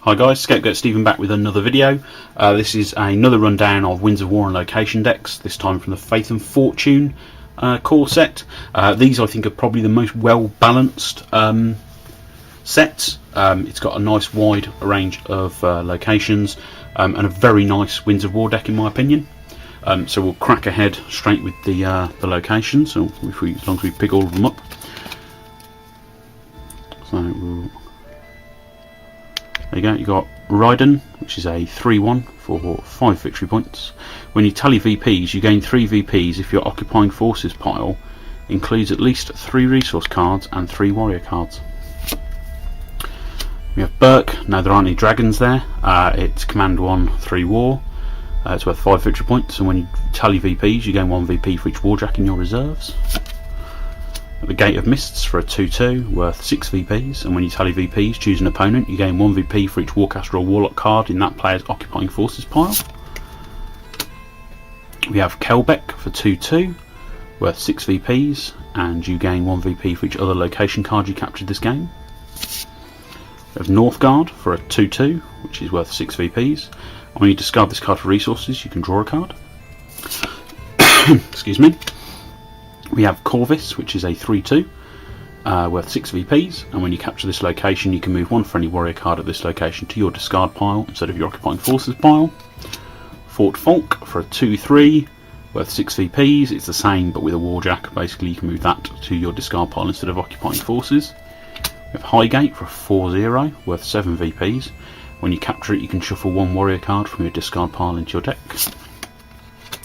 Hi guys, Scapegoat Stephen back with another video. This is another rundown of Winds of War and location decks, this time from the Faith and Fortune core set. These I think are probably the most well balanced sets. It's got a nice wide range of locations and a very nice Winds of War deck in my opinion. So we'll crack ahead straight with the locations, so as long as we pick all of them up. So there you go, you got Raiden, which is a 3-1 for 5 victory points. When you tally VPs, you gain 3 VPs if your occupying forces pile includes at least 3 resource cards and 3 warrior cards. We have Burke. Now there aren't any dragons there, it's command 1, 3 war. It's worth 5 victory points, and when you tally VPs, you gain 1 VP for each warjack in your reserves. The Gate of Mists for a 2-2, worth 6 VPs, and when you tally VPs, choose an opponent, you gain 1 VP for each Warcaster or Warlock card in that player's occupying forces pile. We have Kelbeck for 2-2, worth 6 VPs, and you gain 1 VP for each other location card you captured this game. We have Northgard for a 2-2, which is worth 6 VPs, and when you discard this card for resources, you can draw a card. Excuse me. We have Corvus, which is a 3-2, worth 6 VPs, and when you capture this location you can move 1 friendly warrior card at this location to your discard pile instead of your occupying forces pile. Fort Falk for a 2-3, worth 6 VPs, it's the same but with a warjack, basically you can move that to your discard pile instead of occupying forces. We have Highgate for a 4-0, worth 7 VPs, when you capture it you can shuffle 1 warrior card from your discard pile into your deck.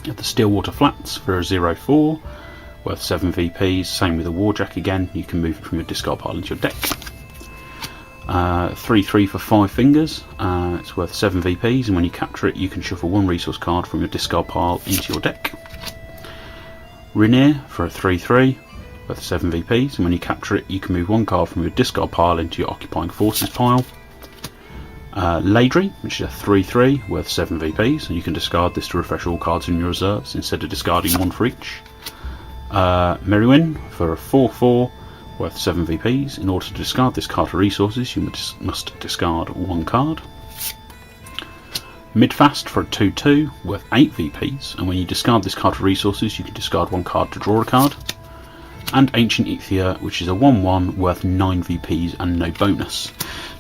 You have the Stillwater Flats for a 0-4, worth 7 VPs, same with a warjack again, you can move it from your discard pile into your deck. 3-3 for 5 fingers, it's worth 7 VPs, and when you capture it you can shuffle 1 resource card from your discard pile into your deck. Rainier for a 3-3, worth 7 VPs, and when you capture it you can move 1 card from your discard pile into your occupying forces pile. Ladry, which is a 3-3, worth 7 VPs, and you can discard this to refresh all cards in your reserves instead of discarding 1 for each. Merrywin for a 4-4, worth 7 VPs. In order to discard this card for resources, you must discard 1 card. Midfast for a 2-2, worth 8 VPs, and when you discard this card for resources, you can discard 1 card to draw a card. And Ancient Ethia, which is a 1-1, worth 9 VPs and no bonus.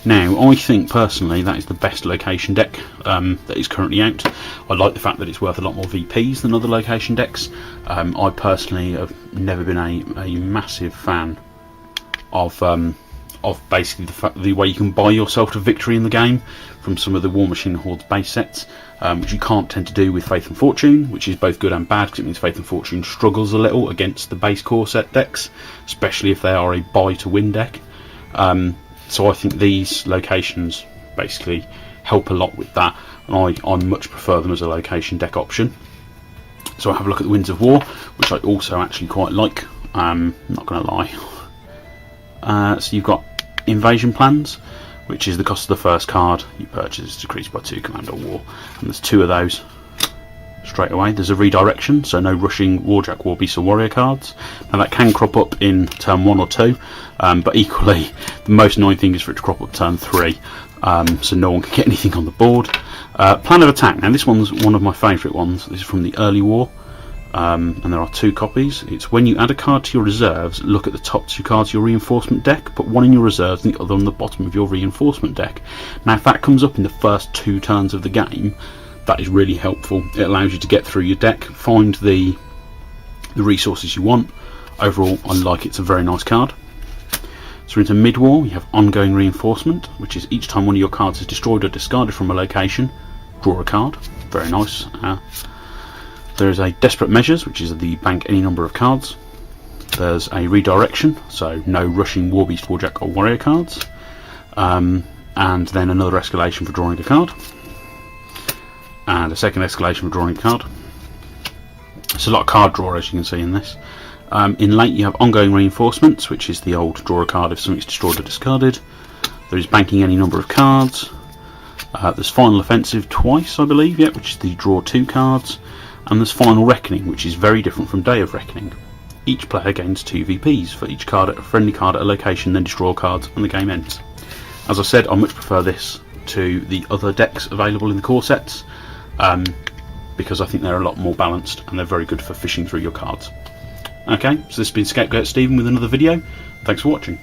Now, I think personally that is the best location deck that is currently out. I like the fact that it's worth a lot more VPs than other location decks. I personally have never been a massive fan of basically the way you can buy yourself to victory in the game from some of the War Machine Horde's base sets, which you can't tend to do with Faith and Fortune, which is both good and bad because it means Faith and Fortune struggles a little against the base core set decks, especially if they are a buy to win deck. So I think these locations basically help a lot with that, and I much prefer them as a location deck option. So I have a look at the Winds of War, which I also actually quite like, I'm not going to lie. So you've got Invasion Plans, which is the cost of the first card you purchase is decreased by 2 command or war, and there's 2 of those straight away. There's a redirection, so no rushing warjack, warbeast or warrior cards. Now that can crop up in turn 1 or 2, but equally the most annoying thing is for it to crop up turn 3, so no one can get anything on the board. Plan of Attack, now this one's one of my favourite ones. This is from the early war, and there are 2 copies. It's when you add a card to your reserves, look at the top 2 cards of your reinforcement deck, put 1 in your reserves and the other on the bottom of your reinforcement deck. Now if that comes up in the first 2 turns of the game, that is really helpful. It allows you to get through your deck, find the resources you want. Overall I like it, it's a very nice card. So into mid-war we have Ongoing Reinforcement, which is each time one of your cards is destroyed or discarded from a location, draw a card. Very nice. There is a Desperate Measures, which is the bank any number of cards. There's a Redirection, so no rushing warbeast, warjack or warrior cards. And then another escalation for drawing a card. And a second escalation for drawing a card. It's a lot of card draw, as you can see in this. In late you have Ongoing Reinforcements, which is the old draw a card if something's destroyed or discarded. There is Banking any number of cards. There's Final Offensive twice, I believe, which is the draw 2 cards. And there's Final Reckoning, which is very different from Day of Reckoning. Each player gains 2 VPs for each card at a friendly card at a location, then destroy cards and the game ends. As I said, I much prefer this to the other decks available in the core sets, because I think they're a lot more balanced and they're very good for fishing through your cards. Okay, so this has been Scapegoat Stephen with another video. Thanks for watching.